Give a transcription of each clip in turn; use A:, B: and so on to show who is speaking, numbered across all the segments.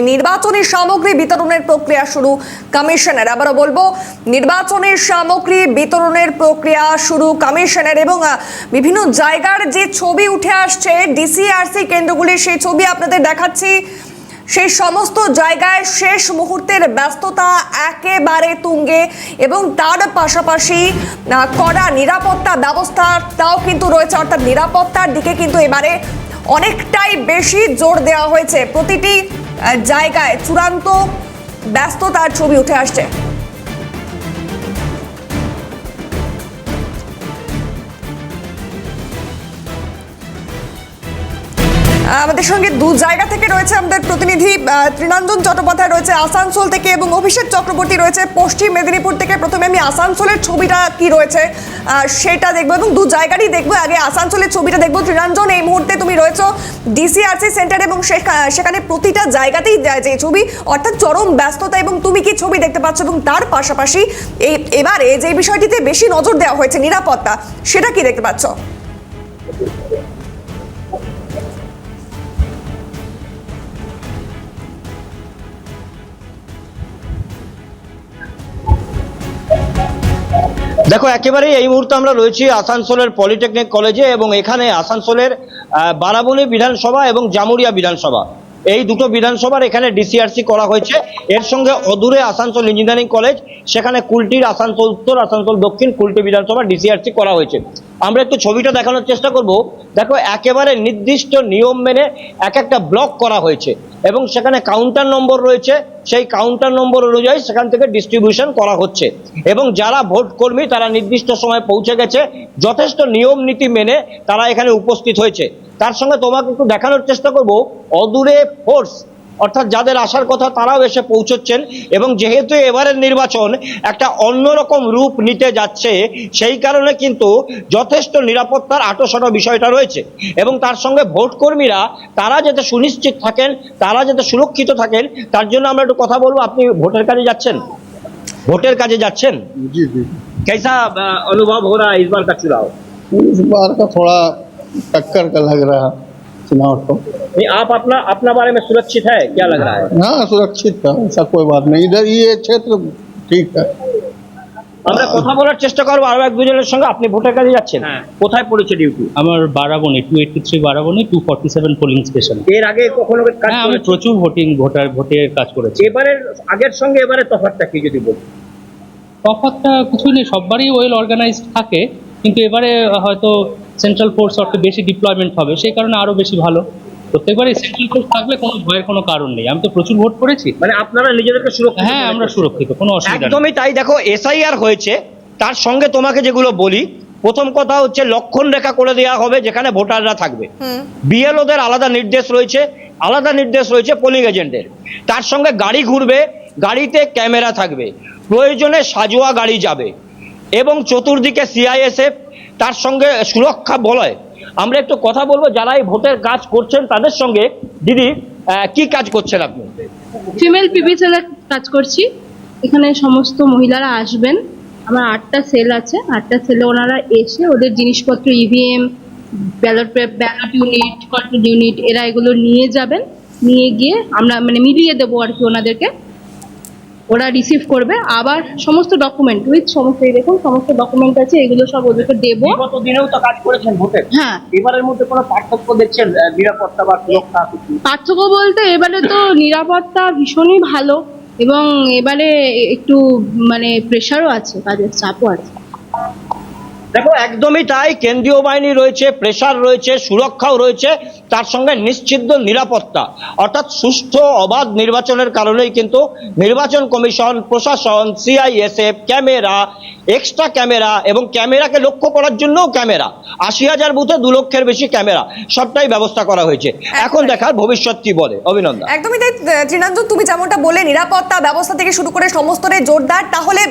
A: নির্বাচনী সামগ্রী বিতরণের প্রক্রিয়া শুরু কমিশনের। আবারও বলবো, নির্বাচনী সামগ্রী বিতরণের প্রক্রিয়া শুরু কমিশনের এবং বিভিন্ন জায়গার যে ছবি উঠে আসছে ডিসিআরসি কেন্দ্রগুলির, সেই ছবি আপনাদের দেখাচ্ছি। সেই সমস্ত জায়গায় শেষ মুহূর্তের ব্যস্ততা একেবারে তুঙ্গে এবং তার পাশাপাশি কড়া নিরাপত্তা ব্যবস্থাটাও কিন্তু রয়েছে, অর্থাৎ নিরাপত্তার দিকে কিন্তু এবারে অনেকটাই বেশি জোর দেওয়া হয়েছে। প্রতিটি জায়গায় চূড়ান্ত ব্যস্ততার ছবি উঠে আসছে। আমাদের সঙ্গে দু জায়গা থেকে রয়েছে আমাদের প্রতিনিধি ত্রিনঞ্জন চট্টোপাধ্যায় রয়েছে আসানসোল থেকে এবং অভিষেক চক্রবর্তী রয়েছে পশ্চিম মেদিনীপুর থেকে। প্রথমে আমি আসানসোলের ছবিটা কি রয়েছে সেটা দেখবো এবং দু জায়গারই দেখবো। আগে আসানসোলের ছবিটা দেখবো। ত্রিনঞ্জন, এই মুহূর্তে তুমি রয়েছো ডিসিআরসি সেন্টার এবং সেখানে প্রতিটা জায়গাতেই যে ছবি, অর্থাৎ চরম ব্যস্ততা, এবং তুমি কি ছবি দেখতে পাচ্ছ এবং তার পাশাপাশি এবারে যে বিষয়টিতে বেশি নজর দেওয়া হয়েছে নিরাপত্তা, সেটা কি দেখতে পাচ্ছ?
B: দেখো, একেবারেই এই মুহূর্তে আমরা রয়েছি আসানসোলের পলিটেকনিক কলেজে এবং এখানে আসানসোলের বারাবণী বিধানসভা এবং জামুরিয়া বিধানসভা, এই দুটো বিধানসভার এখানে ডিসিআরসি করা হয়েছে। এর সঙ্গে অদূরে আসানসোল ইঞ্জিনিয়ারিং কলেজ, সেখানে কুলটির আসানসোল উত্তর, আসানসোল দক্ষিণ কুলটি বিধানসভা ডিসিআরসি করা হয়েছে। আমরা একটু ছবিটা দেখানোর চেষ্টা করব। দেখো, একেবারে নির্দিষ্ট নিয়ম মেনে এক একটা ব্লক করা হয়েছে এবং সেখানে কাউন্টার নম্বর রয়েছে। সেই কাউন্টার নম্বর অনুযায়ী সেখান থেকে ডিস্ট্রিবিউশন করা হচ্ছে এবং যারা ভোট কর্মী তারা নির্দিষ্ট সময় পৌঁছে গেছে, যথেষ্ট নিয়ম নীতি মেনে তারা এখানে উপস্থিত হয়েছে। তার সঙ্গে তোমাকে একটু দেখানোর চেষ্টা করব, অদূরে ফোর্স অর্থাৎ যাদের আসার কথা তারাও এসে পৌঁছচ্ছেন এবং যেহেতু এবারের নির্বাচন একটা অন্যরকম রূপ নিতে যাচ্ছে, সেই কারণে কিন্তু যথেষ্ট নিরাপত্তার আঁটোসাঁটো বিষয়টা রয়েছে এবং তার সঙ্গে ভোট কর্মীরা তারা যাতে সুনিশ্চিত থাকেন, তারা যাতে সুরক্ষিত থাকেন, তার জন্য আমরা একটু কথা বলবো। আপনি ভোটের কাজে যাচ্ছেন? ভোটের কাজে যাচ্ছেন?
C: जी जी।
B: कैसा अनुभव हो रहा है इस बार का चुनाव?
C: इस बार का थोड़ा टक्कर का लग रहा है चुनाव तो।
B: नहीं, आप अपना बारे में सुरक्षित है, क्या लग रहा है?
C: हाँ, सुरक्षित है, ऐसा कोई बात नहीं। इधर ये क्षेत्र ठीक है।
B: আমরা কথা বলার চেষ্টা করবো আরো এক দুজনের সঙ্গে। আপনি ভোটের কাজে যাচ্ছেন? কোথায় পড়েছে ডিউটি?
D: আমার বারাবণী 283 বারাবণী 247 পোলিং স্টেশন।
B: এর আগে কখনো কাজ
D: হ্যাঁ, আমি প্রচুর ভোটের কাজ করেছি।
B: এবারের আগের সঙ্গে এবারে তফাৎটা কি যদি বলি?
D: তফাৎটা কিছু নেই, সববারই ওয়েল অর্গানাইজড থাকে, কিন্তু এবারে হয়তো সেন্ট্রাল ফোর্স একটু বেশি ডিপ্লয়মেন্ট হবে, সেই কারণে আরো বেশি ভালো। প্রত্যেকবারই সেন্ট্রাল ফোর্স থাকলে কোনো ভয়ের কোনো কারণ নেই। আমি তো প্রচুর ভোট করেছি।
B: মানে আপনারা নিজেদেরকে সুরক্ষিত?
D: হ্যাঁ, আমরা সুরক্ষিত, কোনো অসুবিধা নেই।
B: একদমই তাই। দেখো, এসআইআর হয়েছে, তার সঙ্গে তোমাকে যেগুলো বলি, প্রথম কথা হচ্ছে লক্ষণ রেখা করে দেওয়া হবে যেখানে ভোটাররা থাকবে। বিএলওদের আলাদা নির্দেশ রয়েছে পোলিং এজেন্টের। তার সঙ্গে গাড়ি ঘুরবে, গাড়িতে ক্যামেরা থাকবে, প্রয়োজনে সাজোয়া গাড়ি যাবে এবং চতুর্দিকে সিআইএসএফ, তার সঙ্গে সুরক্ষা বলয়। আমরা একটু কথা বলবো যারা এই ভোটের কাজ করছেন তাদের সঙ্গে। দিদি, কি কাজ করছেন আপনি?
E: ফিমেল পিপি সেলে কাজ করছি। এখানে সমস্ত মহিলারা আসবেন। আমার 8টা সেল আছে, 8টা সেলে ওনারা এসে ওদের জিনিসপত্র, EVM, ballot unit, control unit, এরা এগুলো নিয়ে যাবেন। নিয়ে গিয়ে আমরা মিলিয়ে দেবো আর কি ওনাদেরকে। ওরা রিসিভ করবে, আবার সমস্ত ডকুমেন্ট উইথ সমস্ত, দেখুন সমস্ত ডকুমেন্ট আছে, এগুলো সব ওদেরকে দেবো।
B: গত দিনেও তো কাজ করেছেন ভোটে।
E: হ্যাঁ।
B: এবারের মধ্যে কোনো পার্থক্য দেখছেন নিরাপত্তা বা সুরক্ষা?
E: পার্থক্য বলতে এবারে তো নিরাপত্তা ভীষণই ভালো এবং এবারে একটু প্রেশারও আছে, কাজের চাপও আছে।
B: দেখো, একদমই তাই। কেন্দ্রীয় বাহিনী রয়েছে, প্রেশার রয়েছে, সুরক্ষাও রয়েছে, তার সঙ্গে নিশ্চিত নিরাপত্তা। অর্থাৎ সুষ্ঠু অবাধ নির্বাচনের কারণেই কিন্তু নির্বাচন কমিশন, প্রশাসন, সিআইএসএফ, ক্যামেরা, এক্সট্রা ক্যামেরা এবং ক্যামেরাকে লক্ষ্য করার জন্যও ক্যামেরা, 80,000 বুথে 2 লক্ষের বেশি ক্যামেরা, সবটাই ব্যবস্থা করা হয়েছে। এখন দেখার ভবিষ্যৎ কি বলে। অভিনন্দন।
A: একদমই তাই ত্রিনঞ্জন, তুমি যেমনটা বলে নিরাপত্তা ব্যবস্থা থেকে শুরু করে সমস্তটাই জোরদার। তাহলে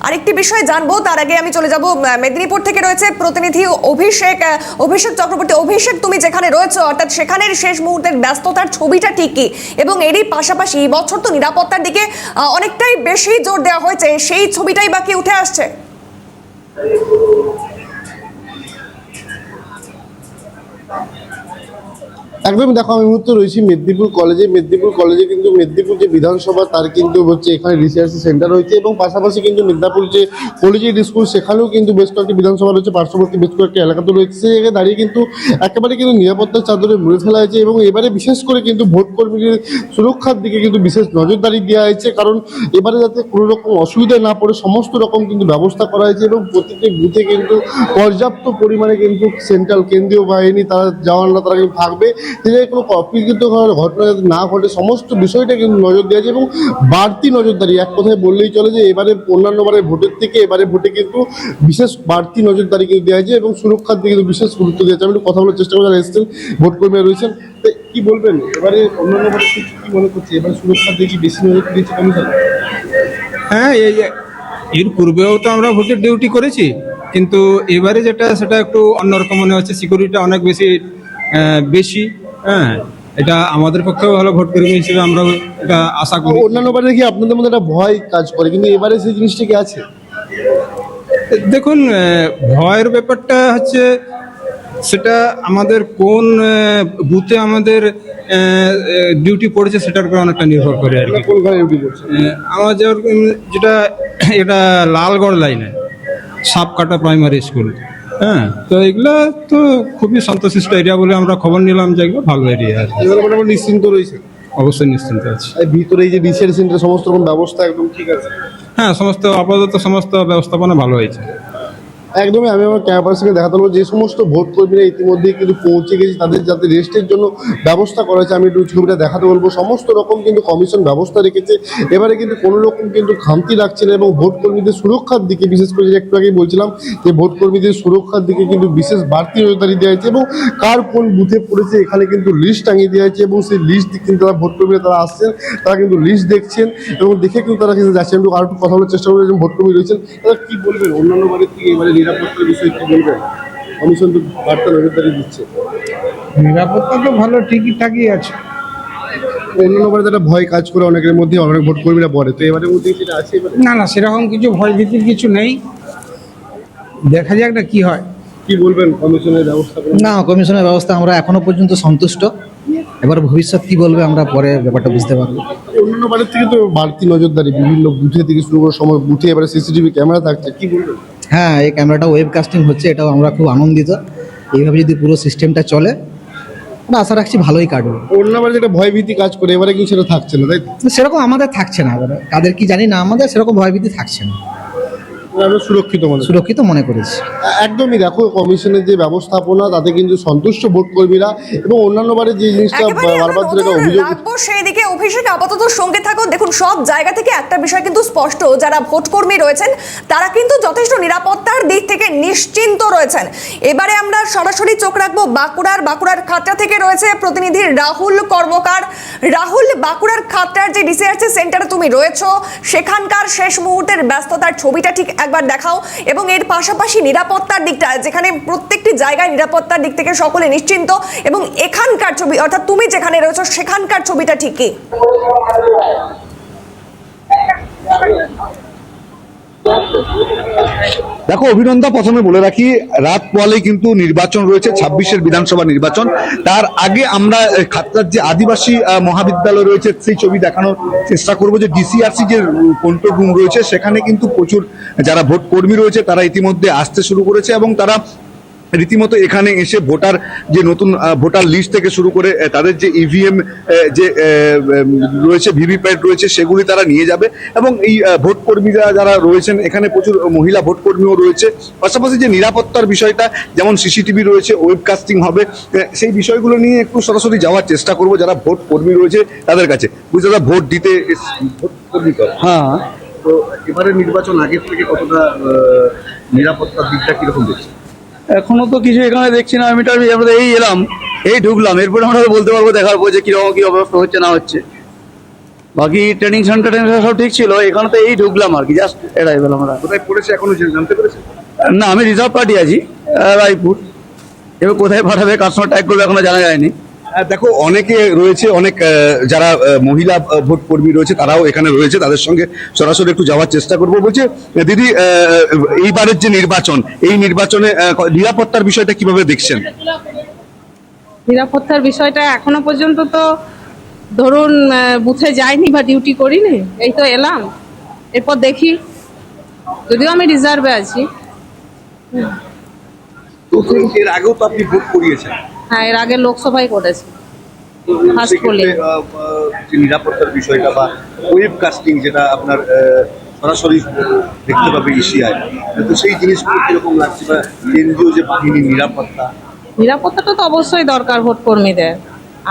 A: আরেকটি বিষয় জানবো, তার আগে আমি চলে যাব মেদিনীপুর থেকে রয়েছে প্রতিনিধি অভিষেক চক্রবর্তী। অভিষেক, তুমি যেখানে রয়েছে, অর্থাৎ সেখানের শেষ মুহূর্তের ব্যস্ততার ছবিটা ঠিকই, এবং এরই পাশাপাশি এই বছর তো নিরাপত্তার দিকে অনেকটাই বেশি জোর দেওয়া হয়েছে, সেই ছবিটাই বাকি উঠে আসছে।
C: একদমই দেখো, আমি মুহূর্তে রয়েছি মেদিনীপুর কলেজে কিন্তু মেদিনীপুর যে বিধানসভা তার কিন্তু হচ্ছে এখানে রিসার্চ সেন্টার রয়েছে এবং পাশাপাশি কিন্তু মেদিনীপুর যে কলেজিয়েট স্কুল সেখানেও কিন্তু বেশ কয়েকটি বিধানসভা রয়েছে, পার্শ্ববর্তী বেশ কয়েকটি এলাকাতে রয়েছে। সেই জায়গায় দাঁড়িয়ে কিন্তু একেবারে কিন্তু নিরাপত্তার চাদরে মুড়ে ফেলা হয়েছে এবং এবারে বিশেষ করে কিন্তু ভোট কর্মীদের সুরক্ষার দিকে কিন্তু বিশেষ নজরদারি দেওয়া হয়েছে, কারণ এবারে যাতে কোনো রকম অসুবিধায় না পড়ে সমস্ত রকম কিন্তু ব্যবস্থা করা হয়েছে এবং প্রতিটি বুথে কিন্তু পর্যাপ্ত পরিমাণে কিন্তু সেন্ট্রাল কেন্দ্রীয় বাহিনী তারা জওয়ানরা তারা কিন্তু থাকবে, যে কোনো অপ্রীতিকর ঘটনা যাতে না ঘটে সমস্ত বিষয়টা কিন্তু নজর দেওয়া আছে এবং বাড়তি নজরদারি এক কথায় বললেই চলে যে এবারে অন্যান্য বারের ভোটের থেকে এবারে ভোটে কিন্তু বিশেষ বাড়তি নজরদারি কিন্তু দেওয়া হয়েছে এবং সুরক্ষার দিকে কিন্তু বিশেষ গুরুত্ব দেওয়া হয়েছে। আমি একটু কথা বলার চেষ্টা করে যারা এসেছেন ভোট কর্মীরা রয়েছেন, তো কি বলবেন এবারে অন্যান্য বারে কি মনে করছে এবারে সুরক্ষার দিকে বেশি নজর দিয়েছে কমিশন?
F: হ্যাঁ, এর পূর্বেও তো আমরা ভোটের ডিউটি করেছি, কিন্তু এবারে যেটা সেটা একটু অন্যরকম মনে হচ্ছে, সিকিউরিটিটা অনেক বেশি। হ্যাঁ, এটা আমাদের পক্ষেও ভালো, ভোট কর্মী হিসেবে আমরা এটা আশা করি।
C: অন্যান্য বারে কি আপনাদের মধ্যে একটা ভয় কাজ করে, কিন্তু এবারে সেই জিনিসটা কি আছে?
F: দেখুন, ভয়ের ব্যাপারটা হচ্ছে সেটা আমাদের কোন বুথে আমাদের ডিউটি পড়েছে সেটার উপর অনেকটা নির্ভর করে আর কি।
C: কোন ঘরে ডিউটি করছে?
F: আমার যেটা এটা লালগড় লাইনে সাপকাটা প্রাইমারি স্কুল। হ্যাঁ, তো এগুলো তো খুবই শান্তশিষ্ট এরিয়া বলে আমরা খবর নিলাম যে এগুলো ভালো এরিয়া আর কি।
C: এবারে মোটামুটি নিশ্চিন্ত রয়েছে?
F: অবশ্যই নিশ্চিন্ত আছে।
C: এই ভিতরে এই যে রিসার্চ সেন্টার সমস্ত রকম ব্যবস্থা একদম ঠিক আছে?
F: হ্যাঁ, আপাতত সমস্ত ব্যবস্থাপনা ভালো হয়েছে।
C: একদমই, আমি আমার ক্যাম্পাসের সঙ্গে দেখাতে পারবো যে সমস্ত ভোট কর্মীরা ইতিমধ্যেই কিন্তু পৌঁছে গেছে, তাদের যাতে রেস্টের জন্য ব্যবস্থা করা হয়েছে আমি একটু ছবিটা দেখাতে বলবো। সমস্ত রকম কিন্তু কমিশন ব্যবস্থা রেখেছে, এবারে কিন্তু কোনো রকম কিন্তু খামতি রাখছে না এবং ভোট কর্মীদের সুরক্ষার দিকে বিশেষ করে যে একটু আগেই বলছিলাম যে ভোট কর্মীদের সুরক্ষার দিকে কিন্তু বিশেষ বাড়তি নজরদারি দেওয়া হয়েছে এবং কার কোন বুথে পড়েছে এখানে কিন্তু লিস্ট টাঙিয়ে দেওয়া হয়েছে এবং সেই লিস্ট কিন্তু তারা ভোট কর্মীরা তারা আসছেন, তারা কিন্তু লিস্ট দেখছেন এবং দেখে কিন্তু তারা কিন্তু যাচ্ছেন। একটু আর একটু কথা বলার চেষ্টা করবেন ভোট কর্মী রয়েছেন, তারা কি বলবেন অন্যান্য বারের থেকে এবারে নিরাপত্তার বিষয়ে কি বলবেন? কমিশন তো বার্তা নজরদারি দিচ্ছে।
G: নিরাপত্তা তো ভালো ঠিকই আছে।
C: অন্যান্য বারে একটা ভয় কাজ করে অনেকের মধ্যে, অনেক ভোট কর্মীরা বলে, তো এবারে মধ্যে সেটা আছে এবারে?
G: না, সেরকম কিছু ভয় ভীতির কিছু নেই, দেখা যাক না কি হয়।
C: কি বলবেন কমিশনের ব্যবস্থা?
H: না, কমিশনের ব্যবস্থা আমরা এখনো পর্যন্ত সন্তুষ্ট। এবার ভবিষ্যৎ কি বলবে আমরা পরে ব্যাপারটা বুঝতে পারবো।
C: অন্যান্য বারের থেকে তো বাড়তি নজরদারি বিভিন্ন বুথে থেকে শুরু করে সময় বুথে এবারে সিসিটিভি ক্যামেরা থাকছে, কি বলবেন?
H: হ্যাঁ, এই ক্যামেরাটা ওয়েবকাস্টিং হচ্ছে, এটাও আমরা খুব আনন্দিত। এইভাবে যদি পুরো সিস্টেমটা চলে আমরা আশা রাখছি ভালোই কাটবে।
C: অন্য বারে যেটা ভয় ভীতি কাজ করে এবারে কিন্তু সেটা থাকছে না, তাই তো?
H: সেরকম আমাদের থাকছে না, এবারে তাদের কি জানি না, আমাদের সেরকম ভয়ভীতি থাকছে না,
C: আমরা সুরক্ষিত
H: মনে করেছি।
C: একদমই দেখো কমিশনের যে ব্যবস্থাপনা তাতে কিন্তু সন্তুষ্ট ভোট কর্মীরা এবং অন্যান্য বারে যে জিনিসটা বারবার ধরে একটা অভিযোগ
A: রাখবো সেই দিকে। অভিষেক আপাতত সঙ্গে থাকো। দেখুন, সব জায়গা থেকে একটা বিষয় কিন্তু স্পষ্ট, যারা ভোট কর্মী রয়েছেন তারা কিন্তু যথেষ্ট নিরাপত্তার দিক থেকে নিশ্চিন্ত রয়েছেন। এবারে আমরা সরাসরি চোখ রাখবো বাঁকুড়ার খাতড়া থেকে রয়েছে প্রতিনিধি রাহুল কর্মকার। রাহুল, বাঁকুড়ার খাতড়ার যে ডিসিআরসি সেন্টারে তুমি রয়েছো সেখানকার শেষ মুহূর্তের ব্যস্ততার ছবিটা ঠিক একবার দেখাও এবং এর পাশাপাশি নিরাপত্তার দিকটা, যেখানে প্রত্যেকটি জায়গায় নিরাপত্তার দিক থেকে সকলে নিশ্চিন্ত, এবং এখানকার ছবি অর্থাৎ তুমি যেখানে রয়েছো সেখানকার ছবিটা ঠিক কি?
I: দেখো অভিনন্দন, প্রথমে বলে রাখি রাত পোয়ালে কিন্তু নির্বাচন রয়েছে, 26-এর বিধানসভা নির্বাচন। তার আগে আমরা খাতড়ার যে আদিবাসী মহাবিদ্যালয় রয়েছে সেই ছবি দেখানোর চেষ্টা করব। যে ডিসিআরসি যে কন্ট্রোল রুম রয়েছে সেখানে কিন্তু প্রচুর যারা ভোট কর্মী রয়েছে তারা ইতিমধ্যে আসতে শুরু করেছে এবং তারা রীতিমতো এখানে এসে ভোটার যে নতুন ভোটার লিস্ট থেকে শুরু করে তাদের যে ইভিএম যে রয়েছে, ভিভিপ্যাট রয়েছে, সেগুলি তারা নিয়ে যাবে এবং এই ভোট কর্মীরা যারা রয়েছেন এখানে প্রচুর মহিলা ভোট কর্মীও রয়েছে। পাশাপাশি যে নিরাপত্তার বিষয়টা, যেমন সিসিটিভি রয়েছে, ওয়েবকাস্টিং হবে, সেই বিষয়গুলো নিয়ে একটু সরাসরি যাওয়ার চেষ্টা করব যারা ভোট কর্মী রয়েছে তাদের কাছে। বুঝতে দাদা, ভোট দিতে ভোট কর্মী তো, হ্যাঁ, তো এবারে নির্বাচন আগের থেকে কতটা নিরাপত্তার দিকটা কিরকম দেখছে?
J: এখনো তো কিছু এখানে দেখছি না, আমরা এই এলাম, এই ঢুকলাম, এরপরে আমরা বলতে পারবো, দেখার পর যে কিরকম কি অবস্থা হচ্ছে না হচ্ছে। বাকি ট্রেনিং সেন্টার সব ঠিক ছিল, এখানে তো এই ঢুকলাম আর কি, জাস্ট এটাই বললাম। আমরা
I: কোথায় পড়েছে এখনো জানতে পেরেছেন?
J: না, আমি রিজার্ভ পার্টি আছি রায়পুর, এবার কোথায় পাঠাবে কার সঙ্গে ট্যাগ করবে এখনো জানা যায়নি।
I: দেখো অনেকে রয়েছে, অনেক যারা মহিলা ভোট কর্মী রয়েছে তারাও এখানে রয়েছে, তাদের সঙ্গে সরাসরি একটু যাওয়ার চেষ্টা করবো। বলছে দিদি, এইবারের যে নির্বাচন, এই নির্বাচনে নিরাপত্তার বিষয়টা কিভাবে দেখছেন?
E: নিরাপত্তার বিষয়টা এখনো পর্যন্ত তো ধরুন বুথে যাইনি বা ডিউটি করিনি, এই তো এলাম, এরপর দেখি, যদিও আমি রিজার্ভে আছি।
I: তো এর আগেও তো আপনি ভোট করিয়েছেন,
E: হ্যাঁ, এর আগে লোকসভায় করেছি। ফার্স্ট
I: সেক্ষেত্রে
E: পোলিং।
I: যে নিরাপত্তার বিষয়টা বা ওয়েব কাস্টিং যেটা আপনার সরাসরি দেখতে পাবে এশিয়ায়, তো সেই জিনিসগুলো কিরকম লাগছে বা কেন্দ্রীয় যে বাহিনীর
E: নিরাপত্তাটা তো অবশ্যই দরকার ভোট কর্মীদের।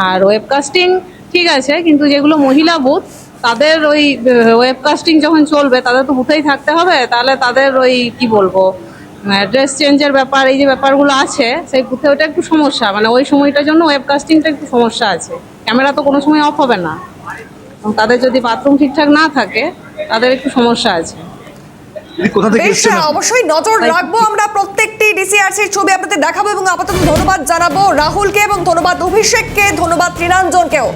E: আর ওয়েবকাস্টিং ঠিক আছে, কিন্তু যেগুলো মহিলা বুথ তাদের ওই ওয়েবকাস্টিং যখন চলবে তাদের তো বুথেই থাকতে হবে, তাহলে তাদের ওই কি বলবো ড্রেস চেঞ্জের ব্যাপার, এই যে ব্যাপারগুলো আছে সেই বুথে ওটা একটু সমস্যা, মানে ওই সময়টার জন্য ওয়েবকাস্টিংটা একটু সমস্যা আছে। ক্যামেরা তো কোনো সময় অফ হবে না, এবং তাদের যদি বাথরুম ঠিকঠাক না থাকে তাদের একটু সমস্যা আছে।
I: কোথা থেকে
A: বেশ,
I: এসেছেন আপনি?
A: অবশ্যই নজর রাখবো আমরা, প্রত্যেকটি ডিসিআরসির ছবি আপনাদের দেখাবো এবং আপাতত ধন্যবাদ জানাবো রাহুলকে এবং ধন্যবাদ অভিষেককে, ধন্যবাদ ত্রিনাঞ্জনকেও।